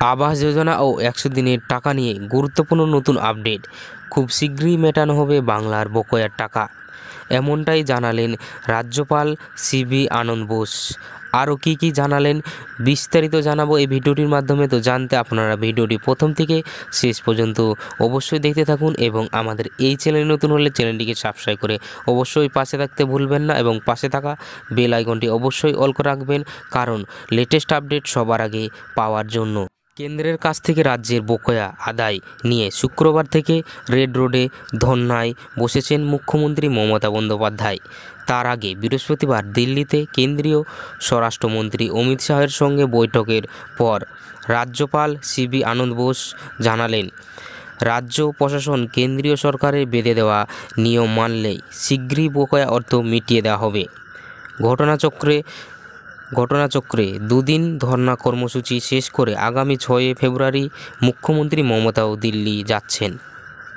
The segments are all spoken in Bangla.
আবাস যোজনা ও 100 দিনের টাকা নিয়ে গুরুত্বপূর্ণ নতুন আপডেট। খুব শীঘ্রই মেটানো হবে বাংলার বকেয়ার টাকা, এমনটাই জানালেন রাজ্যপাল সিবি আনন্দ বোস। আরও কী জানালেন বিস্তারিত জানাবো এই ভিডিওটির মাধ্যমে। তো জানতে আপনারা ভিডিওটি প্রথম থেকে শেষ পর্যন্ত অবশ্যই দেখতে থাকুন এবং আমাদের এই চ্যানেল নতুন হলে চ্যানেলটিকে সাবস্ক্রাইব করে অবশ্যই পাশে থাকতে ভুলবেন না এবং পাশে থাকা বেল আইকনটি অবশ্যই অল করে রাখবেন, কারণ লেটেস্ট আপডেট সবার আগে পাওয়ার জন্য। কেন্দ্রের কাছ থেকে রাজ্যের বকেয়া আদায় নিয়ে শুক্রবার থেকে রেড রোডে ধর্নায় বসেছেন মুখ্যমন্ত্রী মমতা বন্দ্যোপাধ্যায়। তার আগে বৃহস্পতিবার দিল্লিতে কেন্দ্রীয় স্বরাষ্ট্রমন্ত্রী অমিত শাহের সঙ্গে বৈঠকের পর রাজ্যপাল সিবি আনন্দ বোস জানালেন, রাজ্য প্রশাসন কেন্দ্রীয় সরকারের বেঁধে দেওয়া নিয়ম মানলেই শীঘ্রই বকেয়া অর্থ মিটিয়ে দেওয়া হবে। ঘটনাচক্রে দুদিন ধর্না কর্মসূচি শেষ করে আগামী 6 ফেব্রুয়ারি মুখ্যমন্ত্রী মমতাও দিল্লি যাচ্ছেন।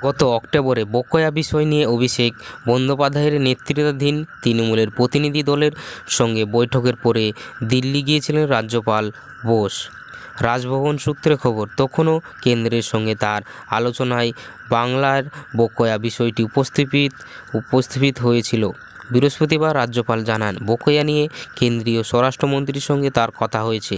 গত অক্টোবরে বকেয়া বিষয় নিয়ে অভিষেক বন্দ্যোপাধ্যায়ের নেতৃত্বাধীন তৃণমূলের প্রতিনিধি দলের সঙ্গে বৈঠকের পরে দিল্লি গিয়েছিলেন রাজ্যপাল বোস। রাজভবন সূত্রে খবর, তখনও কেন্দ্রের সঙ্গে তার আলোচনায় বাংলার বকেয়া বিষয়টি উপস্থিত হয়েছিল। বৃহস্পতিবার রাজ্যপাল জানান, বকেয়া নিয়ে কেন্দ্রীয় স্বরাষ্ট্রমন্ত্রীর সঙ্গে তার কথা হয়েছে।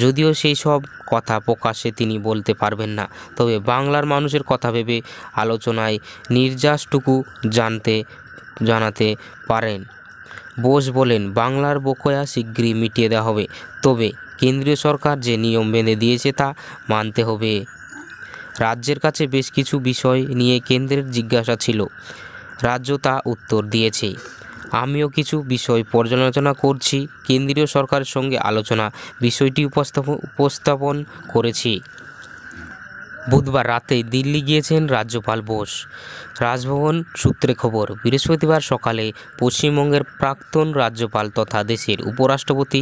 যদিও সেই সব কথা প্রকাশ্যে তিনি বলতে পারবেন না, তবে বাংলার মানুষের কথা ভেবে আলোচনায় নির্যাসটুকু জানাতে পারেন। বোস বলেন, বাংলার বকেয়া শীঘ্রই মিটিয়ে দেওয়া হবে, তবে কেন্দ্রীয় সরকার যে নিয়ম বেঁধে দিয়েছে তা মানতে হবে। রাজ্যের কাছে বেশ কিছু বিষয় নিয়ে কেন্দ্রের জিজ্ঞাসা ছিল, রাজ্য তা উত্তর দিয়েছে। আমিও কিছু বিষয় পর্যালোচনা করছি, কেন্দ্রীয় সরকারের সঙ্গে আলোচনা বিষয়টি উপস্থাপন করেছি। বুধবার রাতে দিল্লি গিয়েছেন রাজ্যপাল বোস। রাজভবন সূত্রে খবর, বৃহস্পতিবার সকালে পশ্চিমবঙ্গের প্রাক্তন রাজ্যপাল তথা দেশের উপরাষ্ট্রপতি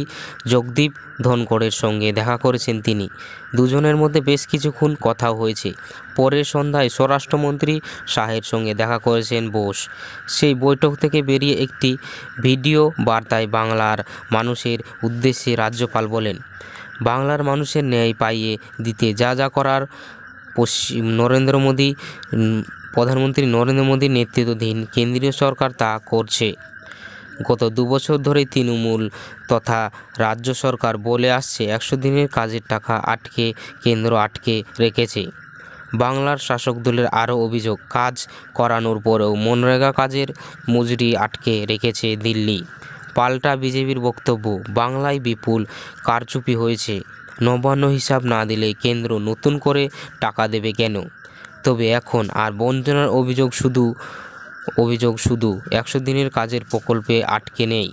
জগদীপ ধনখড়ের সঙ্গে দেখা করেছেন তিনি। দুজনের মধ্যে বেশ কিছুক্ষণ কথাও হয়েছে। পরে সন্ধ্যায় স্বরাষ্ট্রমন্ত্রী শাহের সঙ্গে দেখা করেছেন বোস। সেই বৈঠক থেকে বেরিয়ে একটি ভিডিও বার্তায় বাংলার মানুষের উদ্দেশ্যে রাজ্যপাল বলেন, বাংলার মানুষের ন্যায় পাইয়ে দিতে যা করার প্রধানমন্ত্রী নরেন্দ্র মোদীর নেতৃত্বাধীন কেন্দ্রীয় সরকার তা করছে। গত 2 বছর ধরেই তৃণমূল তথা রাজ্য সরকার বলে আসছে 100 দিনের কাজের টাকা কেন্দ্র আটকে রেখেছে। বাংলার শাসক দলের আরও অভিযোগ, কাজ করানোর পরেও মনরেগা কাজের মজুরি আটকে রেখেছে দিল্লি। পাল্টা বিজেপির বক্তব্য, বাংলায় বিপুল কারচুপি হয়েছে, নবান্ন হিসাব না দিলে কেন্দ্র নতুন করে টাকা দেবে কেন? তবে এখন আর বঞ্চনার অভিযোগ শুধু 100 দিনের কাজের প্রকল্পে আটকে নেই।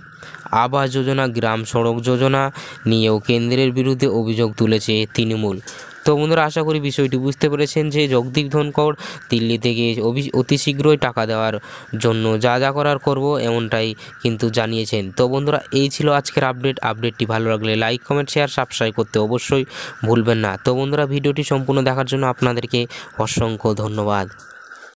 আবাস যোজনা, গ্রাম সড়ক যোজনা নিয়েও কেন্দ্রের বিরুদ্ধে অভিযোগ তুলেছে তৃণমূল। তো বন্ধুরা, আশা করি বিষয়টি বুঝতে পেরেছেন যে জগদীপ ধনখড় দিল্লি থেকে অতি শীঘ্রই টাকা দেওয়ার জন্য যা করার করব এমনটাই কিন্তু জানিয়েছেন। তো বন্ধুরা, এই ছিল আজকের আপডেটটি ভালো লাগলে লাইক, কমেন্ট, শেয়ার, সাবস্ক্রাইব করতে অবশ্যই ভুলবেন না। তো বন্ধুরা, ভিডিওটি সম্পূর্ণ দেখার জন্য আপনাদেরকে অসংখ্য ধন্যবাদ।